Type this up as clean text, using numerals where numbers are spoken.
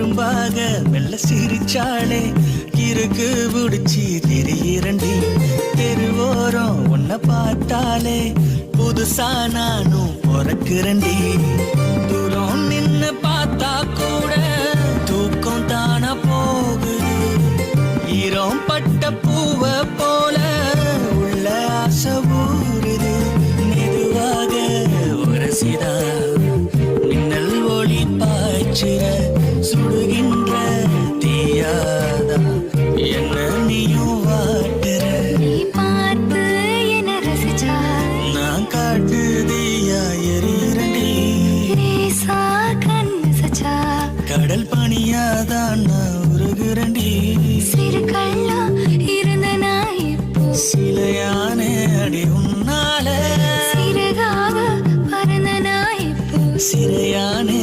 குறும்பாக மெல்ல சிரிச்சாளே இருக்கு பிடிச்சி திரியரண்டி தெருவோரம் உன்னை பார்த்தாலே புதுசா நானும் பிறக்குறண்டி தூரம் நின்னு பார்த்தா கூட தூக்கம் தானா போகுது ஈரம் பட்ட பூவை போல உள்ள ஆசை ஊறுது மெதுவாக உரசிதா மின்னல் ஒளி பாய்ச்சிற சுடுகின்ற தீயாதா என்ன நீயும் வாட்டுற நீ பார்த்து என்ன ரசிச்சா நான் காட்டு தீயா எரியரண்டி ரேசா கண்ணு சச்சா கடல் பணியாதான் நான் உருகுறண்டி சிறு கள்ளா இருந்த நான் இப்போ சிலையானே அடி உன்னால சிறகாக பறந்த நான் இப்போ சிறையானே